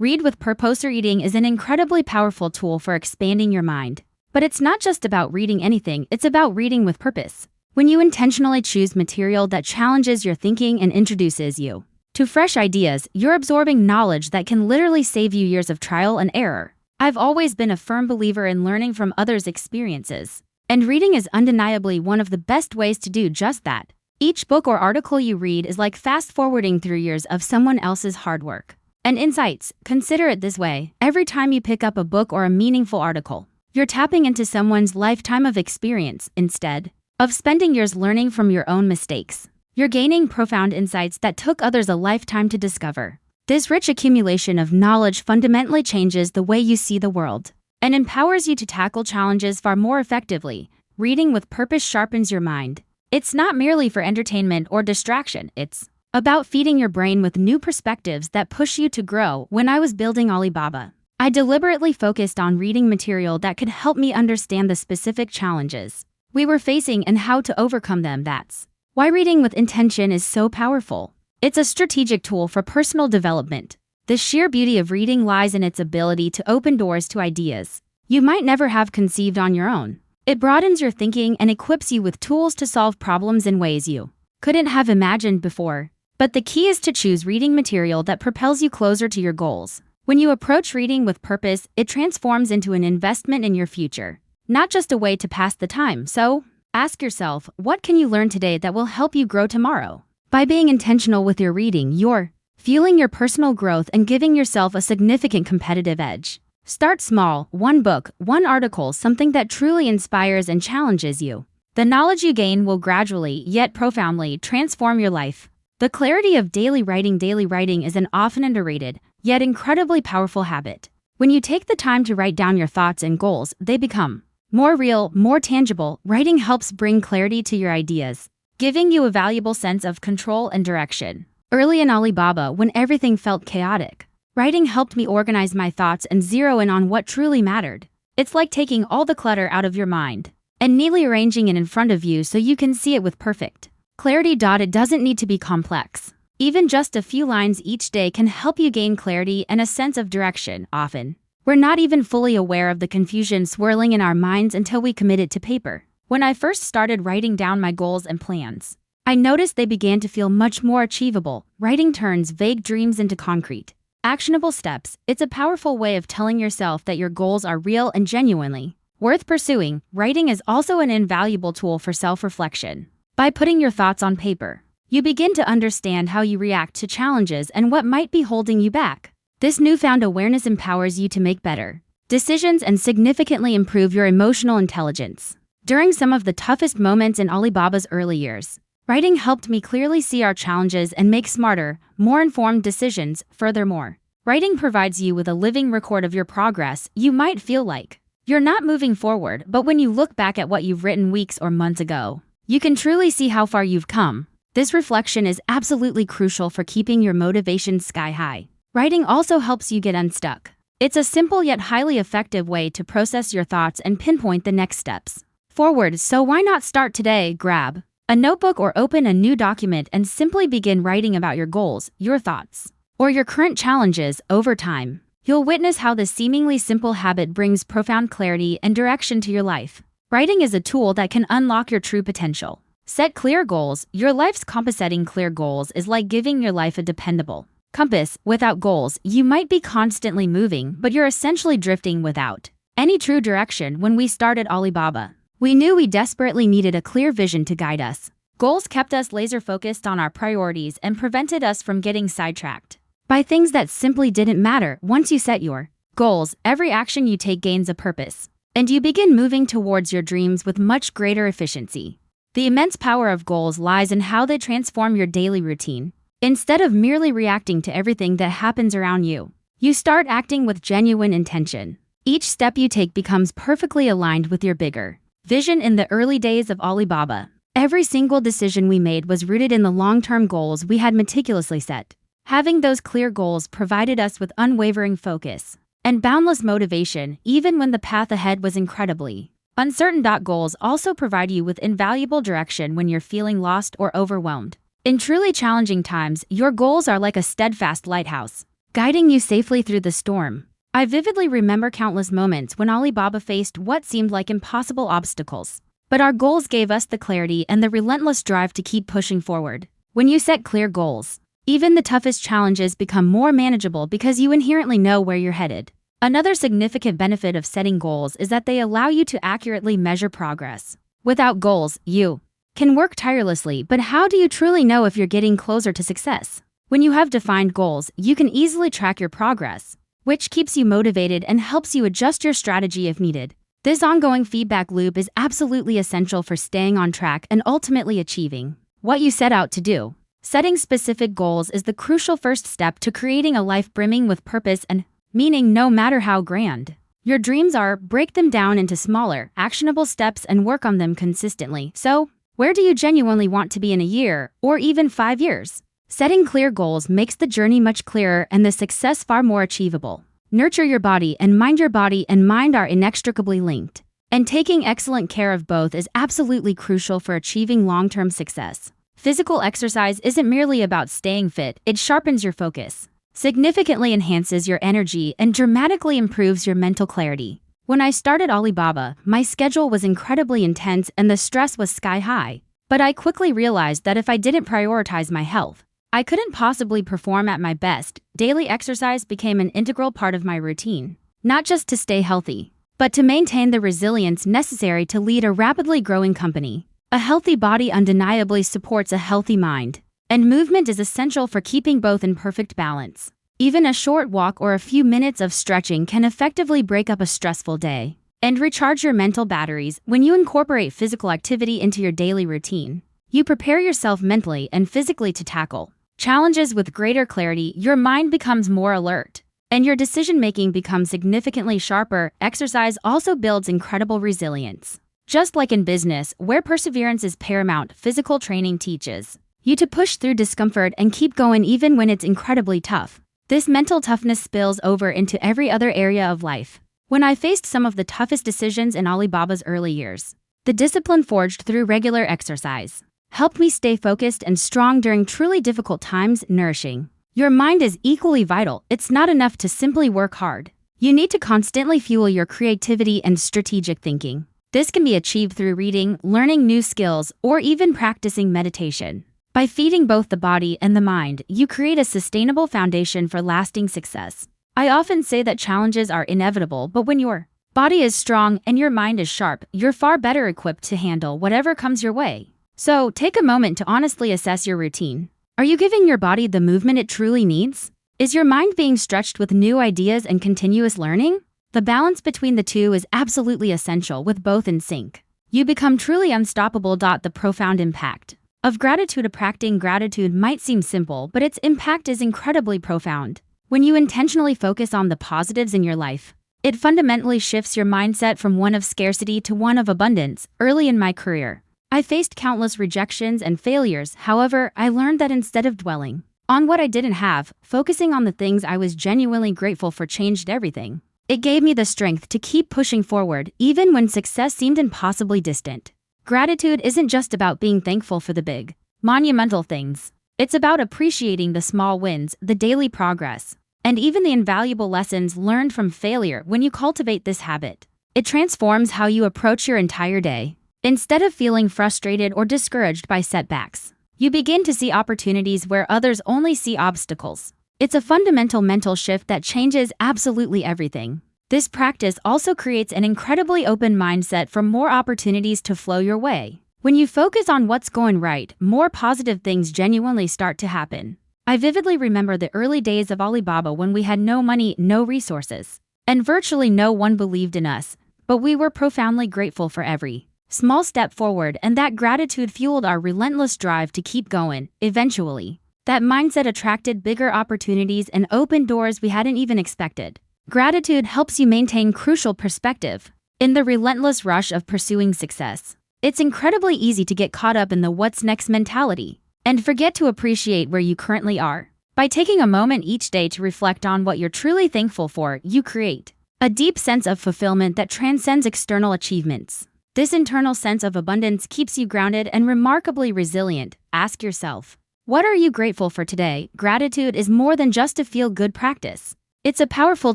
Read with purpose. Reading is an incredibly powerful tool for expanding your mind. But it's not just about reading anything, it's about reading with purpose. When you intentionally choose material that challenges your thinking and introduces you to fresh ideas, you're absorbing knowledge that can literally save you years of trial and error. I've always been a firm believer in learning from others' experiences. And reading is undeniably one of the best ways to do just that. Each book or article you read is like fast-forwarding through years of someone else's hard work and insights. Consider it this way: every time you pick up a book or a meaningful article, you're tapping into someone's lifetime of experience instead of spending years learning from your own mistakes. You're gaining profound insights that took others a lifetime to discover. This rich accumulation of knowledge fundamentally changes the way you see the world and empowers you to tackle challenges far more effectively. Reading with purpose sharpens your mind. It's not merely for entertainment or distraction, it's about feeding your brain with new perspectives that push you to grow. When I was building Alibaba, I deliberately focused on reading material that could help me understand the specific challenges we were facing and how to overcome them. That's why reading with intention is so powerful. It's a strategic tool for personal development. The sheer beauty of reading lies in its ability to open doors to ideas you might never have conceived on your own. It broadens your thinking and equips you with tools to solve problems in ways you couldn't have imagined before. But the key is to choose reading material that propels you closer to your goals. When you approach reading with purpose, it transforms into an investment in your future, not just a way to pass the time. So, ask yourself, what can you learn today that will help you grow tomorrow? By being intentional with your reading, you're fueling your personal growth and giving yourself a significant competitive edge. Start small: one book, one article, something that truly inspires and challenges you. The knowledge you gain will gradually, yet profoundly, transform your life. The clarity of daily writing is an often underrated, yet incredibly powerful habit. When you take the time to write down your thoughts and goals, they become more real, more tangible. Writing helps bring clarity to your ideas, giving you a valuable sense of control and direction. Early in Alibaba, when everything felt chaotic, writing helped me organize my thoughts and zero in on what truly mattered. It's like taking all the clutter out of your mind and neatly arranging it in front of you so you can see it with perfect clarity. It doesn't need to be complex. Even just a few lines each day can help you gain clarity and a sense of direction. Often, we're not even fully aware of the confusion swirling in our minds until we commit it to paper. When I first started writing down my goals and plans, I noticed they began to feel much more achievable. Writing turns vague dreams into concrete, actionable steps. It's a powerful way of telling yourself that your goals are real and genuinely worth pursuing. Writing is also an invaluable tool for self-reflection. By putting your thoughts on paper, you begin to understand how you react to challenges and what might be holding you back. This newfound awareness empowers you to make better decisions and significantly improve your emotional intelligence. During some of the toughest moments in Alibaba's early years, writing helped me clearly see our challenges and make smarter, more informed decisions. Furthermore, writing provides you with a living record of your progress. You might feel like you're not moving forward, but when you look back at what you've written weeks or months ago, you can truly see how far you've come. This reflection is absolutely crucial for keeping your motivation sky high. Writing also helps you get unstuck. It's a simple yet highly effective way to process your thoughts and pinpoint the next steps forward. So why not start today? Grab a notebook or open a new document and simply begin writing about your goals, your thoughts, or your current challenges. Over time, you'll witness how this seemingly simple habit brings profound clarity and direction to your life. Writing is a tool that can unlock your true potential. Set clear goals. Your life's compass. Setting clear goals is like giving your life a dependable compass. Without goals, you might be constantly moving, but you're essentially drifting without any true direction. When we started Alibaba, we knew we desperately needed a clear vision to guide us. Goals kept us laser-focused on our priorities and prevented us from getting sidetracked by things that simply didn't matter. Once you set your goals, every action you take gains a purpose, and you begin moving towards your dreams with much greater efficiency. The immense power of goals lies in how they transform your daily routine. Instead of merely reacting to everything that happens around you, you start acting with genuine intention. Each step you take becomes perfectly aligned with your bigger vision. In the early days of Alibaba, every single decision we made was rooted in the long-term goals we had meticulously set. Having those clear goals provided us with unwavering focus and boundless motivation, even when the path ahead was incredibly uncertain. Goals also provide you with invaluable direction when you're feeling lost or overwhelmed. In truly challenging times, your goals are like a steadfast lighthouse, guiding you safely through the storm. I vividly remember countless moments when Alibaba faced what seemed like impossible obstacles. But our goals gave us the clarity and the relentless drive to keep pushing forward. When you set clear goals, even the toughest challenges become more manageable because you inherently know where you're headed. Another significant benefit of setting goals is that they allow you to accurately measure progress. Without goals, you can work tirelessly, but how do you truly know if you're getting closer to success? When you have defined goals, you can easily track your progress, which keeps you motivated and helps you adjust your strategy if needed. This ongoing feedback loop is absolutely essential for staying on track and ultimately achieving what you set out to do. Setting specific goals is the crucial first step to creating a life brimming with purpose and meaning, no matter how grand your dreams are. Break them down into smaller, actionable steps and work on them consistently. So, where do you genuinely want to be in a year or even 5 years? Setting clear goals makes the journey much clearer and the success far more achievable. Nurture your body and mind. Your body and mind are inextricably linked, and taking excellent care of both is absolutely crucial for achieving long-term success. Physical exercise isn't merely about staying fit, it sharpens your focus, significantly enhances your energy, and dramatically improves your mental clarity. When I started Alibaba, my schedule was incredibly intense and the stress was sky high. But I quickly realized that if I didn't prioritize my health, I couldn't possibly perform at my best. Daily exercise became an integral part of my routine, not just to stay healthy, but to maintain the resilience necessary to lead a rapidly growing company. A healthy body undeniably supports a healthy mind, and movement is essential for keeping both in perfect balance. Even a short walk or a few minutes of stretching can effectively break up a stressful day and recharge your mental batteries. When you incorporate physical activity into your daily routine, you prepare yourself mentally and physically to tackle challenges with greater clarity. Your mind becomes more alert, and your decision-making becomes significantly sharper. Exercise also builds incredible resilience. Just like in business, where perseverance is paramount, physical training teaches you to push through discomfort and keep going even when it's incredibly tough. This mental toughness spills over into every other area of life. When I faced some of the toughest decisions in Alibaba's early years, the discipline forged through regular exercise helped me stay focused and strong during truly difficult times. Nourishing your mind is equally vital. It's not enough to simply work hard. You need to constantly fuel your creativity and strategic thinking. This can be achieved through reading, learning new skills, or even practicing meditation. By feeding both the body and the mind, you create a sustainable foundation for lasting success. I often say that challenges are inevitable, but when your body is strong and your mind is sharp, you're far better equipped to handle whatever comes your way. So, take a moment to honestly assess your routine. Are you giving your body the movement it truly needs? Is your mind being stretched with new ideas and continuous learning? The balance between the two is absolutely essential. With both in sync, you become truly unstoppable. The profound impact of gratitude. Practicing gratitude might seem simple, but its impact is incredibly profound. When you intentionally focus on the positives in your life, it fundamentally shifts your mindset from one of scarcity to one of abundance. Early in my career, I faced countless rejections and failures. However, I learned that instead of dwelling on what I didn't have, focusing on the things I was genuinely grateful for changed everything. It gave me the strength to keep pushing forward, even when success seemed impossibly distant. Gratitude isn't just about being thankful for the big, monumental things. It's about appreciating the small wins, the daily progress, and even the invaluable lessons learned from failure. When you cultivate this habit, it transforms how you approach your entire day. Instead of feeling frustrated or discouraged by setbacks, you begin to see opportunities where others only see obstacles. It's a fundamental mental shift that changes absolutely everything. This practice also creates an incredibly open mindset for more opportunities to flow your way. When you focus on what's going right, more positive things genuinely start to happen. I vividly remember the early days of Alibaba when we had no money, no resources, and virtually no one believed in us, but we were profoundly grateful for every small step forward, and that gratitude fueled our relentless drive to keep going. Eventually, that mindset attracted bigger opportunities and opened doors we hadn't even expected. Gratitude helps you maintain crucial perspective in the relentless rush of pursuing success. It's incredibly easy to get caught up in the what's next mentality and forget to appreciate where you currently are. By taking a moment each day to reflect on what you're truly thankful for, you create a deep sense of fulfillment that transcends external achievements. This internal sense of abundance keeps you grounded and remarkably resilient. Ask yourself, What are you grateful for today? Gratitude is more than just a feel-good practice. It's a powerful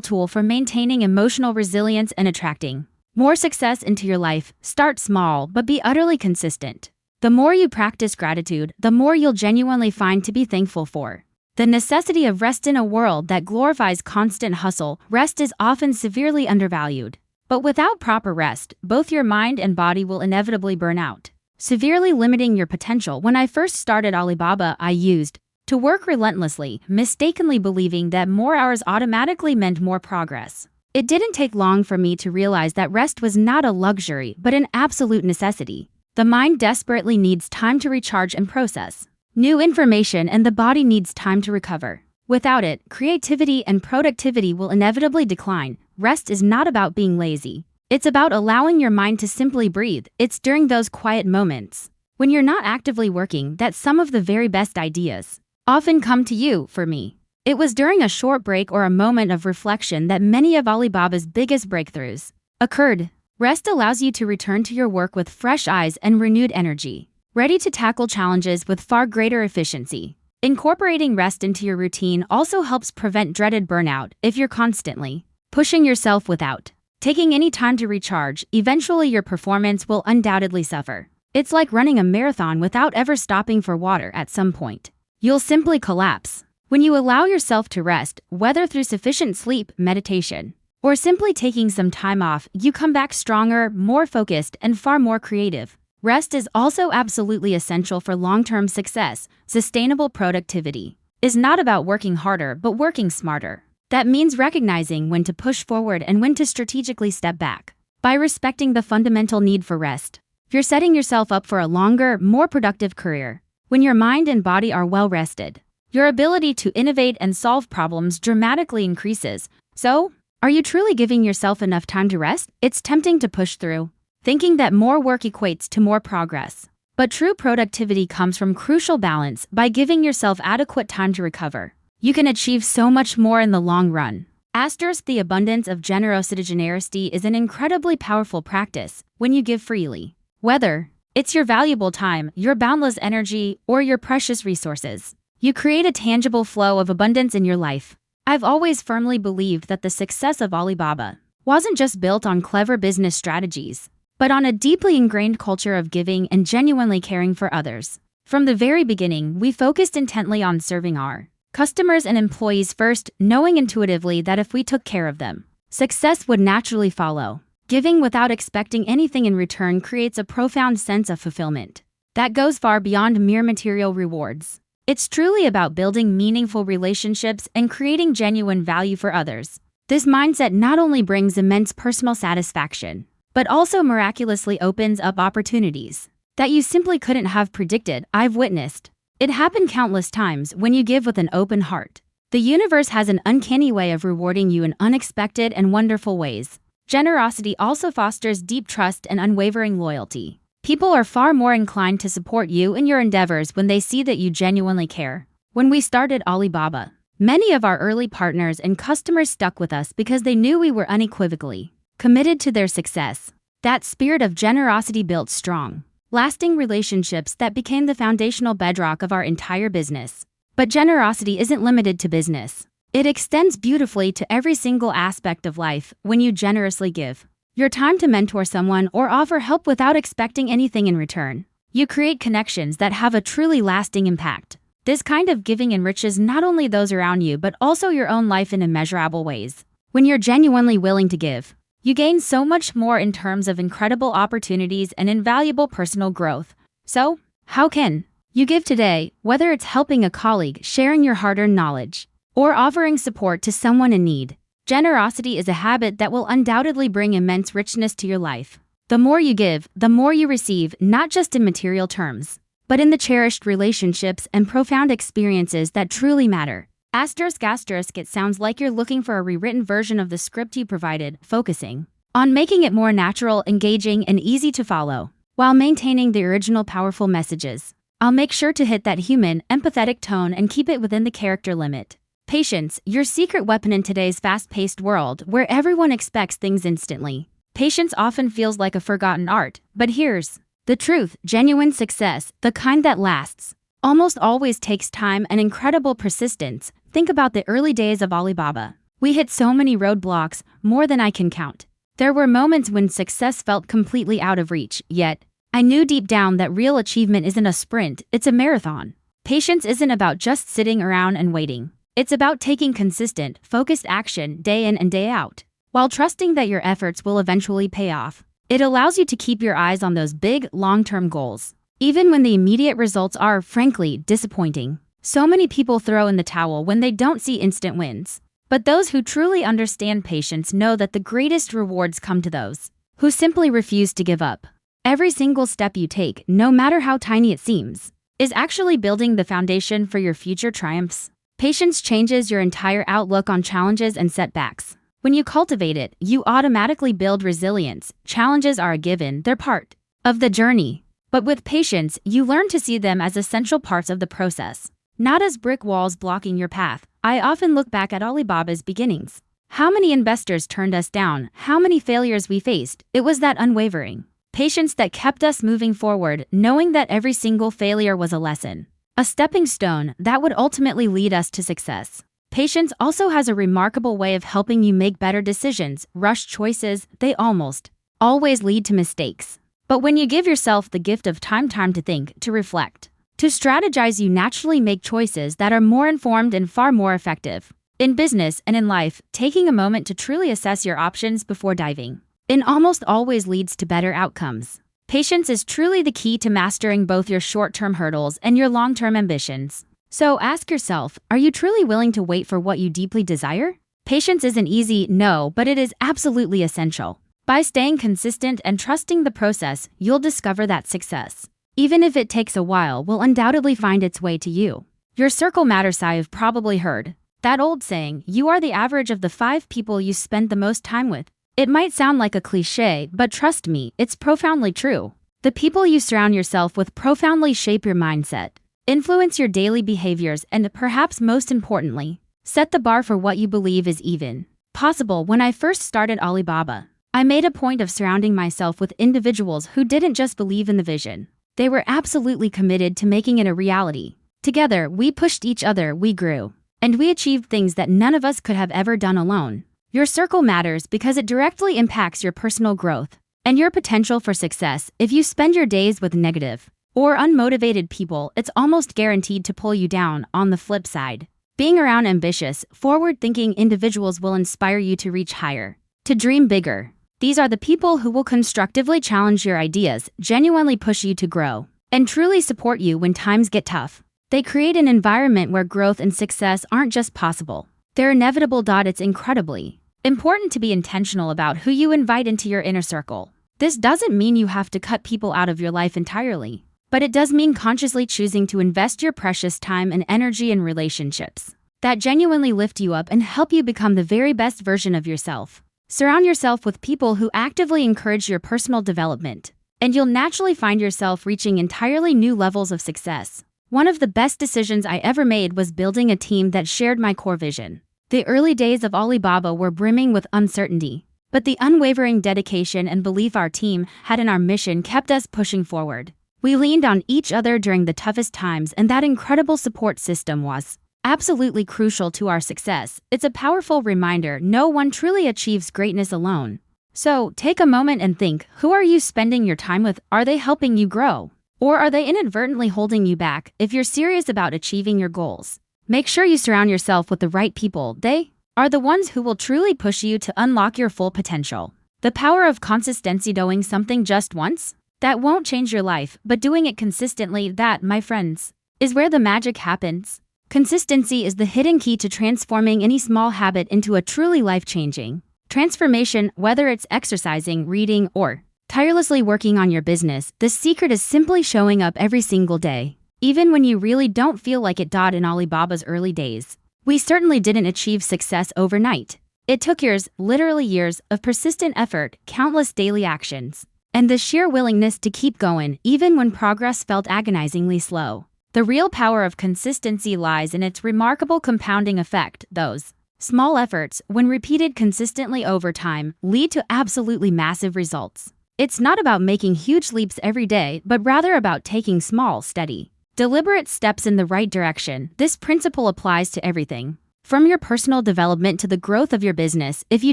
tool for maintaining emotional resilience and attracting more success into your life. Start small, but be utterly consistent. The more you practice gratitude, the more you'll genuinely find to be thankful for. The necessity of rest. In a world that glorifies constant hustle, rest is often severely undervalued. But without proper rest, both your mind and body will inevitably burn out, severely limiting your potential. When I first started Alibaba, I used to work relentlessly, mistakenly believing that more hours automatically meant more progress. It didn't take long for me to realize that rest was not a luxury, but an absolute necessity. The mind desperately needs time to recharge and process new information, and the body needs time to recover. Without it, creativity and productivity will inevitably decline. Rest is not about being lazy. It's about allowing your mind to simply breathe. It's during those quiet moments, when you're not actively working, that some of the very best ideas often come to you. For me, it was during a short break or a moment of reflection that many of Alibaba's biggest breakthroughs occurred. Rest allows you to return to your work with fresh eyes and renewed energy, ready to tackle challenges with far greater efficiency. Incorporating rest into your routine also helps prevent dreaded burnout. If you're constantly pushing yourself without taking any time to recharge, eventually your performance will undoubtedly suffer. It's like running a marathon without ever stopping for water. At some point, you'll simply collapse. When you allow yourself to rest, whether through sufficient sleep, meditation, or simply taking some time off, you come back stronger, more focused, and far more creative. Rest is also absolutely essential for long-term success. Sustainable productivity is not about working harder, but working smarter. That means recognizing when to push forward and when to strategically step back. By respecting the fundamental need for rest, you're setting yourself up for a longer, more productive career. When your mind and body are well rested, your ability to innovate and solve problems dramatically increases. So, are you truly giving yourself enough time to rest? It's tempting to push through, thinking that more work equates to more progress. But true productivity comes from crucial balance. By giving yourself adequate time to recover, you can achieve so much more in the long run. The abundance of generosity. Generosity is an incredibly powerful practice when you give freely. Whether it's your valuable time, your boundless energy, or your precious resources, you create a tangible flow of abundance in your life. I've always firmly believed that the success of Alibaba wasn't just built on clever business strategies, but on a deeply ingrained culture of giving and genuinely caring for others. From the very beginning, we focused intently on serving our customers and employees first, knowing intuitively that if we took care of them, success would naturally follow. Giving without expecting anything in return creates a profound sense of fulfillment that goes far beyond mere material rewards. It's truly about building meaningful relationships and creating genuine value for others. This mindset not only brings immense personal satisfaction, but also miraculously opens up opportunities that you simply couldn't have predicted. I've witnessed it happen countless times. When you give with an open heart, the universe has an uncanny way of rewarding you in unexpected and wonderful ways. Generosity also fosters deep trust and unwavering loyalty. People are far more inclined to support you in your endeavors when they see that you genuinely care. When we started Alibaba, many of our early partners and customers stuck with us because they knew we were unequivocally committed to their success. That spirit of generosity built strong, lasting relationships that became the foundational bedrock of our entire business. But generosity isn't limited to business. It extends beautifully to every single aspect of life. When you generously give your time to mentor someone or offer help without expecting anything in return, you create connections that have a truly lasting impact. This kind of giving enriches not only those around you but also your own life in immeasurable ways. When you're genuinely willing to give, you gain so much more in terms of incredible opportunities and invaluable personal growth. So, how can you give today? Whether it's helping a colleague, sharing your hard-earned knowledge, or offering support to someone in need, generosity is a habit that will undoubtedly bring immense richness to your life. The more you give, the more you receive, not just in material terms, but in the cherished relationships and profound experiences that truly matter. It sounds like you're looking for a rewritten version of the script you provided, focusing on making it more natural, engaging, and easy to follow, while maintaining the original powerful messages. I'll make sure to hit that human, empathetic tone and keep it within the character limit. Patience, your secret weapon in today's fast-paced world where everyone expects things instantly. Patience often feels like a forgotten art, but here's the truth: genuine success, the kind that lasts, almost always takes time and incredible persistence. Think about the early days of Alibaba. We hit so many roadblocks, more than I can count. There were moments when success felt completely out of reach, yet I knew deep down that real achievement isn't a sprint, it's a marathon. Patience isn't about just sitting around and waiting. It's about taking consistent, focused action day in and day out, while trusting that your efforts will eventually pay off. It allows you to keep your eyes on those big, long-term goals, even when the immediate results are, frankly, disappointing. So many people throw in the towel when they don't see instant wins. But those who truly understand patience know that the greatest rewards come to those who simply refuse to give up. Every single step you take, no matter how tiny it seems, is actually building the foundation for your future triumphs. Patience changes your entire outlook on challenges and setbacks. When you cultivate it, you automatically build resilience. Challenges are a given, they're part of the journey. But with patience, you learn to see them as essential parts of the process, not as brick walls blocking your path. I often look back at Alibaba's beginnings. How many investors turned us down, how many failures we faced. It was that unwavering patience that kept us moving forward, knowing that every single failure was a lesson, a stepping stone that would ultimately lead us to success. Patience also has a remarkable way of helping you make better decisions. Rushed choices, they almost always lead to mistakes. But when you give yourself the gift of time to think, to reflect, to strategize, you naturally make choices that are more informed and far more effective. In business and in life, taking a moment to truly assess your options before diving in almost always leads to better outcomes. Patience is truly the key to mastering both your short-term hurdles and your long-term ambitions. So ask yourself, are you truly willing to wait for what you deeply desire? Patience isn't easy, no, but it is absolutely essential. By staying consistent and trusting the process, you'll discover that success, even if it takes a while, will undoubtedly find its way to you. Your circle matters. I've probably heard that old saying, you are the average of the 5 people you spend the most time with. It might sound like a cliche, but trust me, it's profoundly true. The people you surround yourself with profoundly shape your mindset, influence your daily behaviors, and perhaps most importantly, set the bar for what you believe is even possible. When I first started Alibaba, I made a point of surrounding myself with individuals who didn't just believe in the vision. They were absolutely committed to making it a reality. Together, we pushed each other, we grew, and we achieved things that none of us could have ever done alone. Your circle matters because it directly impacts your personal growth and your potential for success. If you spend your days with negative or unmotivated people, it's almost guaranteed to pull you down. On the flip side, being around ambitious, forward-thinking individuals will inspire you to reach higher, to dream bigger. These are the people who will constructively challenge your ideas, genuinely push you to grow, and truly support you when times get tough. They create an environment where growth and success aren't just possible, they're inevitable. It's incredibly important to be intentional about who you invite into your inner circle. This doesn't mean you have to cut people out of your life entirely, but it does mean consciously choosing to invest your precious time and energy in relationships that genuinely lift you up and help you become the very best version of yourself. Surround yourself with people who actively encourage your personal development, and you'll naturally find yourself reaching entirely new levels of success. One of the best decisions I ever made was building a team that shared my core vision. The early days of Alibaba were brimming with uncertainty, but the unwavering dedication and belief our team had in our mission kept us pushing forward. We leaned on each other during the toughest times, and that incredible support system was absolutely crucial to our success. It's a powerful reminder no one truly achieves greatness alone. So take a moment and think, who are you spending your time with? Are they helping you grow? Or are they inadvertently holding you back? If you're serious about achieving your goals, make sure you surround yourself with the right people. They are the ones who will truly push you to unlock your full potential. The power of consistency. Doing something just once, that won't change your life, but doing it consistently, that, my friends, is where the magic happens. Consistency is the hidden key to transforming any small habit into a truly life-changing transformation. Whether it's exercising, reading, or tirelessly working on your business, the secret is simply showing up every single day, even when you really don't feel like it. In Alibaba's early days, we certainly didn't achieve success overnight. It took years, literally years, of persistent effort, countless daily actions, and the sheer willingness to keep going even when progress felt agonizingly slow. The real power of consistency lies in its remarkable compounding effect. Those small efforts, when repeated consistently over time, lead to absolutely massive results. It's not about making huge leaps every day, but rather about taking small, steady Deliberate steps in the right direction. This principle applies to everything, from your personal development to the growth of your business. If you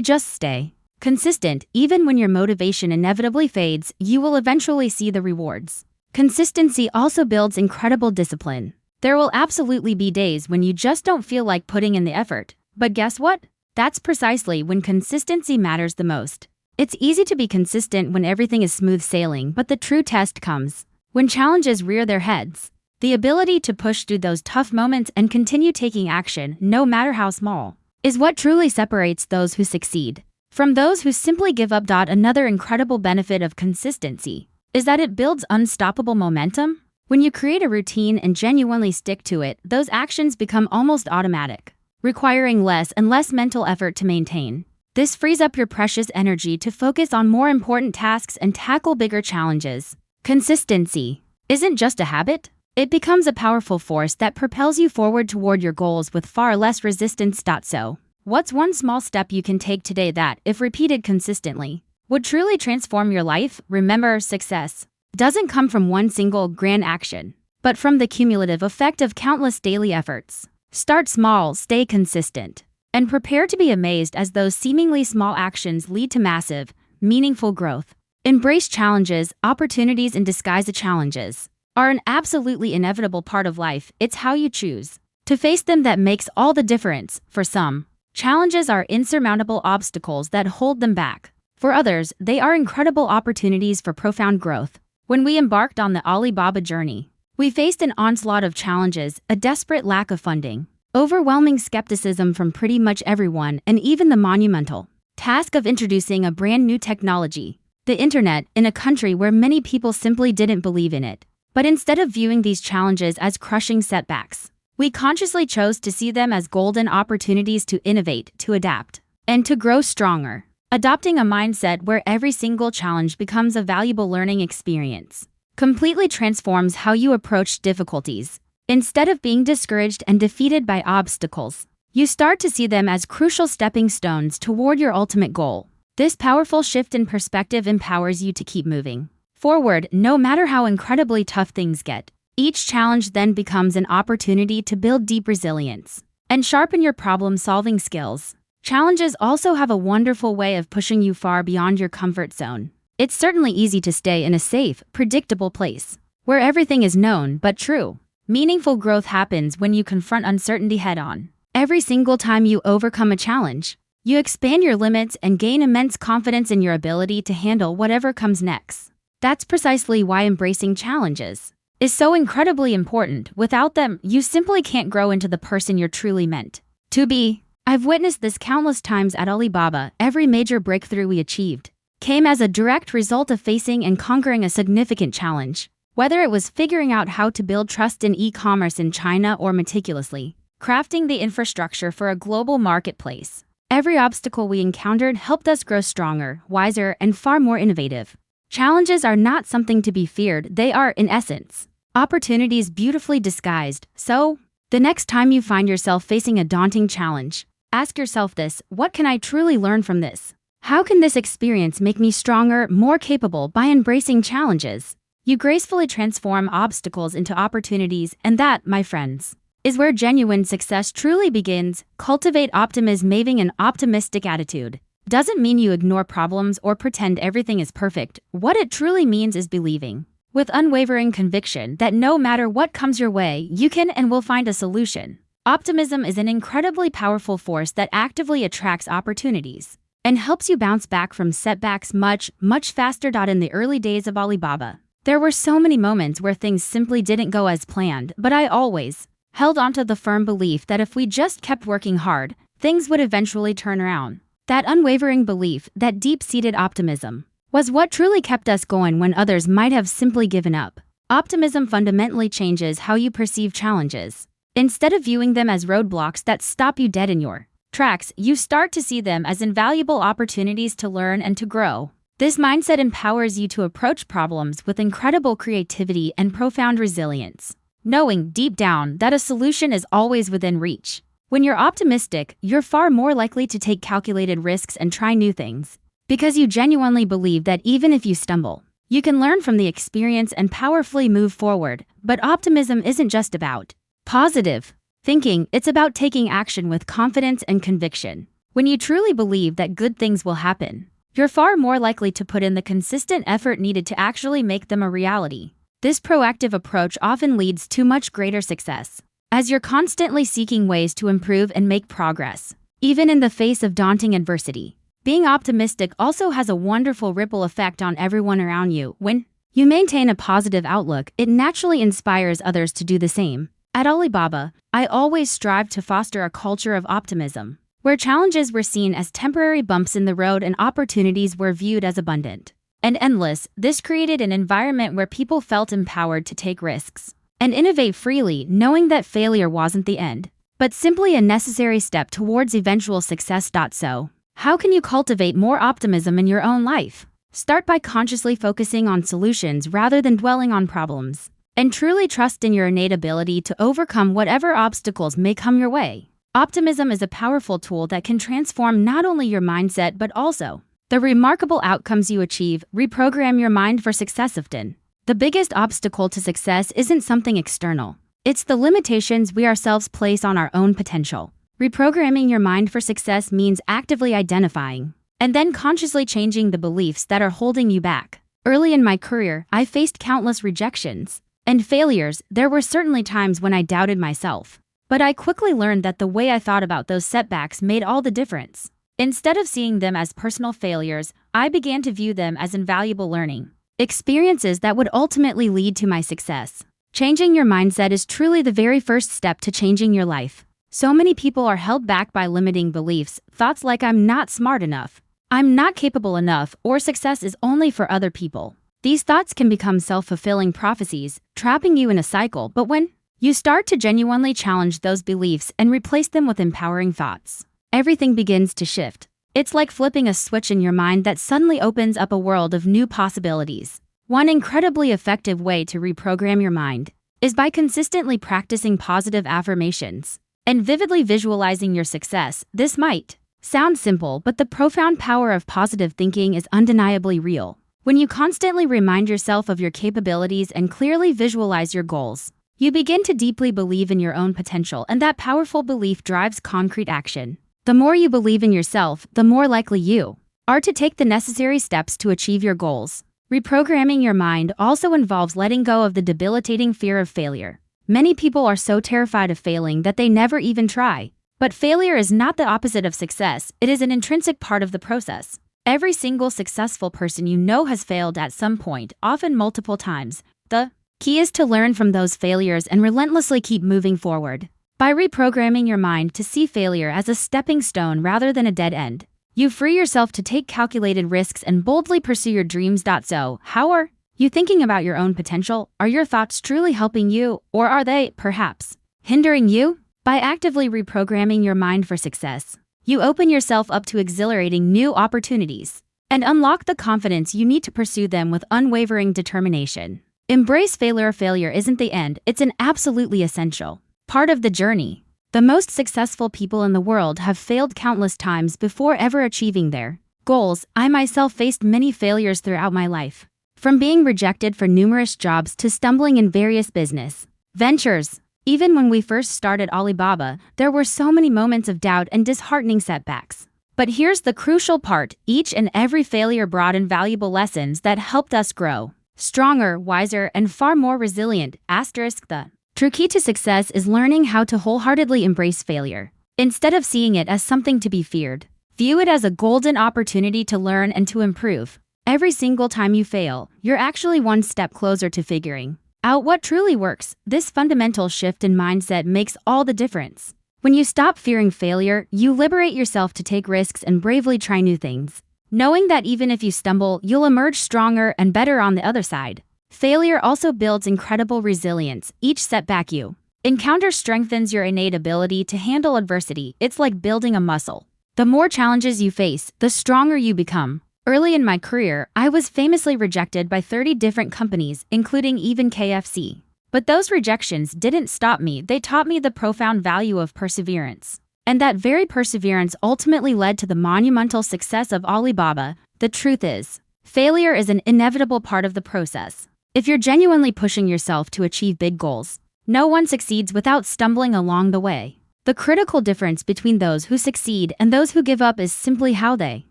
just stay consistent, even when your motivation inevitably fades, you will eventually see the rewards. Consistency also builds incredible discipline. There will absolutely be days when you just don't feel like putting in the effort. But guess what? That's precisely when consistency matters the most. It's easy to be consistent when everything is smooth sailing, but the true test comes when challenges rear their heads. The ability to push through those tough moments and continue taking action, no matter how small, is what truly separates those who succeed from those who simply give up. Another incredible benefit of consistency is that it builds unstoppable momentum. When you create a routine and genuinely stick to it, those actions become almost automatic, requiring less and less mental effort to maintain. This frees up your precious energy to focus on more important tasks and tackle bigger challenges. Consistency isn't just a habit. It becomes a powerful force that propels you forward toward your goals with far less resistance. So, what's one small step you can take today that, if repeated consistently, would truly transform your life? Remember, success doesn't come from one single grand action, but from the cumulative effect of countless daily efforts. Start small, stay consistent, and prepare to be amazed as those seemingly small actions lead to massive, meaningful growth. Embrace challenges. Opportunities in disguise as challenges are an absolutely inevitable part of life. It's how you choose to face them that makes all the difference. For some, challenges are insurmountable obstacles that hold them back. For others, they are incredible opportunities for profound growth. When we embarked on the Alibaba journey, we faced an onslaught of challenges, a desperate lack of funding, overwhelming skepticism from pretty much everyone, and even the monumental task of introducing a brand new technology, the internet, in a country where many people simply didn't believe in it. But instead of viewing these challenges as crushing setbacks, we consciously chose to see them as golden opportunities to innovate, to adapt, and to grow stronger. Adopting a mindset where every single challenge becomes a valuable learning experience completely transforms how you approach difficulties. Instead of being discouraged and defeated by obstacles, you start to see them as crucial stepping stones toward your ultimate goal. This powerful shift in perspective empowers you to keep moving forward, no matter how incredibly tough things get. Each challenge then becomes an opportunity to build deep resilience and sharpen your problem-solving skills. Challenges also have a wonderful way of pushing you far beyond your comfort zone. It's certainly easy to stay in a safe, predictable place where everything is known but true. Meaningful growth happens when you confront uncertainty head-on. Every single time you overcome a challenge, you expand your limits and gain immense confidence in your ability to handle whatever comes next. That's precisely why embracing challenges is so incredibly important. Without them, you simply can't grow into the person you're truly meant to be. I've witnessed this countless times at Alibaba. Every major breakthrough we achieved came as a direct result of facing and conquering a significant challenge. Whether it was figuring out how to build trust in e-commerce in China or meticulously crafting the infrastructure for a global marketplace, every obstacle we encountered helped us grow stronger, wiser, and far more innovative. Challenges are not something to be feared. They are, in essence, opportunities beautifully disguised. So, the next time you find yourself facing a daunting challenge, ask yourself this: what can I truly learn from this? How can this experience make me stronger, more capable? By embracing challenges, you gracefully transform obstacles into opportunities, and that, my friends, is where genuine success truly begins. Cultivate optimism. Having an optimistic attitude doesn't mean you ignore problems or pretend everything is perfect. What it truly means is believing with unwavering conviction that no matter what comes your way, you can and will find a solution. Optimism is an incredibly powerful force that actively attracts opportunities and helps you bounce back from setbacks much faster. In the early days of Alibaba, there were so many moments where things simply didn't go as planned, but I always held onto the firm belief that if we just kept working hard, things would eventually turn around. That unwavering belief, that deep-seated optimism, was what truly kept us going when others might have simply given up. Optimism fundamentally changes how you perceive challenges. Instead of viewing them as roadblocks that stop you dead in your tracks, you start to see them as invaluable opportunities to learn and to grow. This mindset empowers you to approach problems with incredible creativity and profound resilience, knowing deep down that a solution is always within reach. When you're optimistic, you're far more likely to take calculated risks and try new things, because you genuinely believe that even if you stumble, You can learn from the experience and powerfully move forward, but optimism isn't just about positive thinking, it's about taking action with confidence and conviction. When you truly believe that good things will happen, you're far more likely to put in the consistent effort needed to actually make them a reality. This proactive approach often leads to much greater success, as you're constantly seeking ways to improve and make progress, even in the face of daunting adversity. Being optimistic also has a wonderful ripple effect on everyone around you. When you maintain a positive outlook, it naturally inspires others to do the same. At Alibaba, I always strive to foster a culture of optimism, where challenges were seen as temporary bumps in the road and opportunities were viewed as abundant and endless. This created an environment where people felt empowered to take risks and innovate freely, knowing that failure wasn't the end, but simply a necessary step towards eventual success. So, how can you cultivate more optimism in your own life? Start by consciously focusing on solutions rather than dwelling on problems, and truly trust in your innate ability to overcome whatever obstacles may come your way. Optimism is a powerful tool that can transform not only your mindset but also the remarkable outcomes you achieve. Reprogram your mind for success. Often, the biggest obstacle to success isn't something external. It's the limitations we ourselves place on our own potential. Reprogramming your mind for success means actively identifying and then consciously changing the beliefs that are holding you back. Early in my career, I faced countless rejections and failures. There were certainly times when I doubted myself, but I quickly learned that the way I thought about those setbacks made all the difference. Instead of seeing them as personal failures, I began to view them as invaluable learning experiences that would ultimately lead to my success. Changing your mindset is truly the very first step to changing your life. So many people are held back by limiting beliefs, thoughts like I'm not smart enough, I'm not capable enough, or success is only for other people. These thoughts can become self-fulfilling prophecies, trapping you in a cycle. But when you start to genuinely challenge those beliefs and replace them with empowering thoughts, everything begins to shift. It's like flipping a switch in your mind that suddenly opens up a world of new possibilities. One incredibly effective way to reprogram your mind is by consistently practicing positive affirmations and vividly visualizing your success. This might sound simple, but the profound power of positive thinking is undeniably real. When you constantly remind yourself of your capabilities and clearly visualize your goals, you begin to deeply believe in your own potential, and that powerful belief drives concrete action. The more you believe in yourself, the more likely you are to take the necessary steps to achieve your goals. Reprogramming your mind also involves letting go of the debilitating fear of failure. Many people are so terrified of failing that they never even try. But failure is not the opposite of success, it is an intrinsic part of the process. Every single successful person you know has failed at some point, often multiple times. The key is to learn from those failures and relentlessly keep moving forward. By reprogramming your mind to see failure as a stepping stone rather than a dead end, you free yourself to take calculated risks and boldly pursue your dreams. So, how are you thinking about your own potential? Are your thoughts truly helping you, or are they, perhaps, hindering you? By actively reprogramming your mind for success, you open yourself up to exhilarating new opportunities and unlock the confidence you need to pursue them with unwavering determination. Embrace failure. Failure isn't the end, it's an absolutely essential part of the journey. The most successful people in the world have failed countless times before ever achieving their goals. I myself faced many failures throughout my life, from being rejected for numerous jobs to stumbling in various business ventures. Even when we first started Alibaba, there were so many moments of doubt and disheartening setbacks. But here's the crucial part: each and every failure brought invaluable lessons that helped us grow stronger, wiser, and far more resilient. The true key to success is learning how to wholeheartedly embrace failure. Instead of seeing it as something to be feared, view it as a golden opportunity to learn and to improve. Every single time you fail, you're actually one step closer to figuring out what truly works. This fundamental shift in mindset makes all the difference. When you stop fearing failure, you liberate yourself to take risks and bravely try new things, knowing that even if you stumble, you'll emerge stronger and better on the other side. Failure also builds incredible resilience. Each setback you encounter strengthens your innate ability to handle adversity. It's like building a muscle. The more challenges you face, the stronger you become. Early in my career, I was famously rejected by 30 different companies, including even KFC. But those rejections didn't stop me. They taught me the profound value of perseverance. And that very perseverance ultimately led to the monumental success of Alibaba. The truth is, Failure is an inevitable part of the process. If you're genuinely pushing yourself to achieve big goals, no one succeeds without stumbling along the way. The critical difference between those who succeed and those who give up is simply how they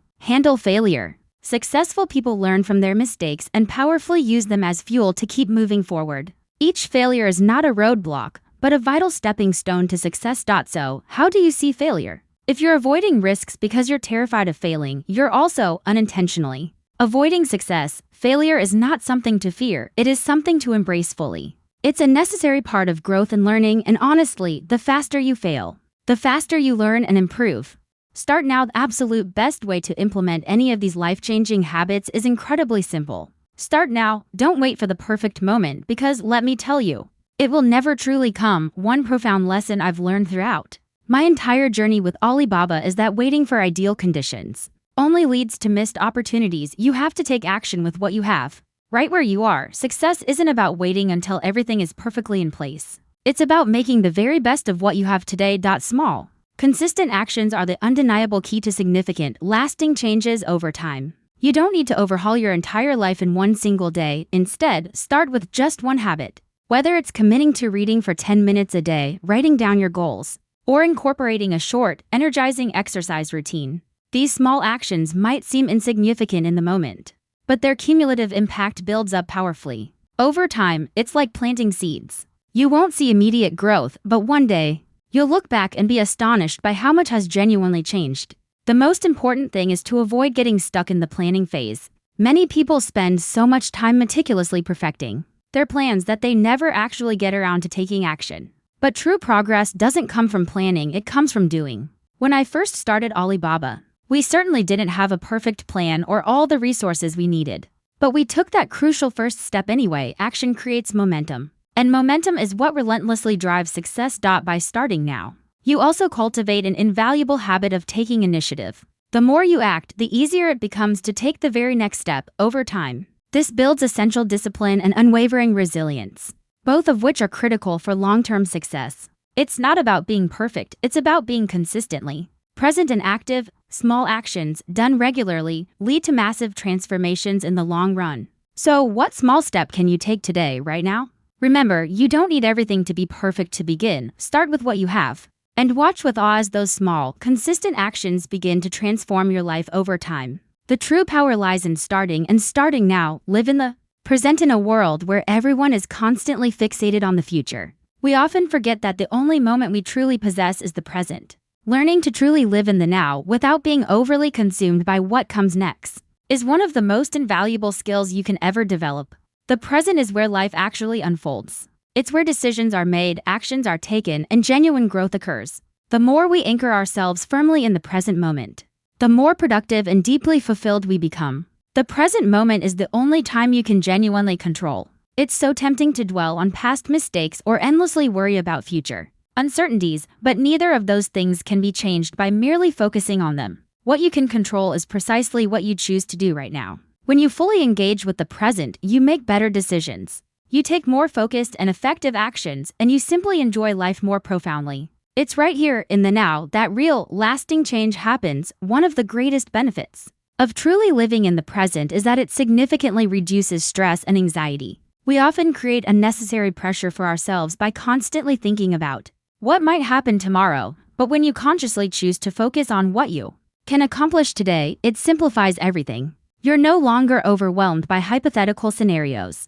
handle failure. Successful people learn from their mistakes and powerfully use them as fuel to keep moving forward. Each failure is not a roadblock, but a vital stepping stone to success. So, how do you see failure? If you're avoiding risks because you're terrified of failing, you're also unintentionally avoiding success. Failure is not something to fear, it is something to embrace fully. It's a necessary part of growth and learning, and honestly, the faster you fail, the faster you learn and improve. Start now. The absolute best way to implement any of these life-changing habits is incredibly simple. Start now, don't wait for the perfect moment, because let me tell you, it will never truly come. One profound lesson I've learned throughout my entire journey with Alibaba is that waiting for ideal conditions only leads to missed opportunities. You have to take action with what you have. Right where you are, success isn't about waiting until everything is perfectly in place. It's about making the very best of what you have today. Small, consistent actions are the undeniable key to significant, lasting changes over time. You don't need to overhaul your entire life in one single day. Instead, start with just one habit. Whether it's committing to reading for 10 minutes a day, writing down your goals, or incorporating a short, energizing exercise routine. These small actions might seem insignificant in the moment, but their cumulative impact builds up powerfully. Over time, it's like planting seeds. You won't see immediate growth, but one day, you'll look back and be astonished by how much has genuinely changed. The most important thing is to avoid getting stuck in the planning phase. Many people spend so much time meticulously perfecting their plans that they never actually get around to taking action. But true progress doesn't come from planning, it comes from doing. When I first started Alibaba, we certainly didn't have a perfect plan or all the resources we needed. But we took that crucial first step anyway. Action creates momentum. And momentum is what relentlessly drives success. By starting now, you also cultivate an invaluable habit of taking initiative. The more you act, the easier it becomes to take the very next step. Over time, this builds essential discipline and unwavering resilience, both of which are critical for long-term success. It's not about being perfect, it's about being consistently present and active. Small actions, done regularly, lead to massive transformations in the long run. So, what small step can you take today, right now? Remember, you don't need everything to be perfect to begin. Start with what you have. And watch with awe as those small, consistent actions begin to transform your life over time. The true power lies in starting, and starting now. Live in the present. In a world where everyone is constantly fixated on the future, we often forget that the only moment we truly possess is the present. Learning to truly live in the now without being overly consumed by what comes next is one of the most invaluable skills you can ever develop. The present is where life actually unfolds. It's where decisions are made, actions are taken, and genuine growth occurs. The more we anchor ourselves firmly in the present moment, the more productive and deeply fulfilled we become. The present moment is the only time you can genuinely control. It's so tempting to dwell on past mistakes or endlessly worry about future uncertainties, but neither of those things can be changed by merely focusing on them. What you can control is precisely what you choose to do right now. When you fully engage with the present, you make better decisions. You take more focused and effective actions, and you simply enjoy life more profoundly. It's right here, in the now, that real, lasting change happens. One of the greatest benefits of truly living in the present is that it significantly reduces stress and anxiety. We often create unnecessary pressure for ourselves by constantly thinking about what might happen tomorrow, but when you consciously choose to focus on what you can accomplish today, it simplifies everything. You're no longer overwhelmed by hypothetical scenarios.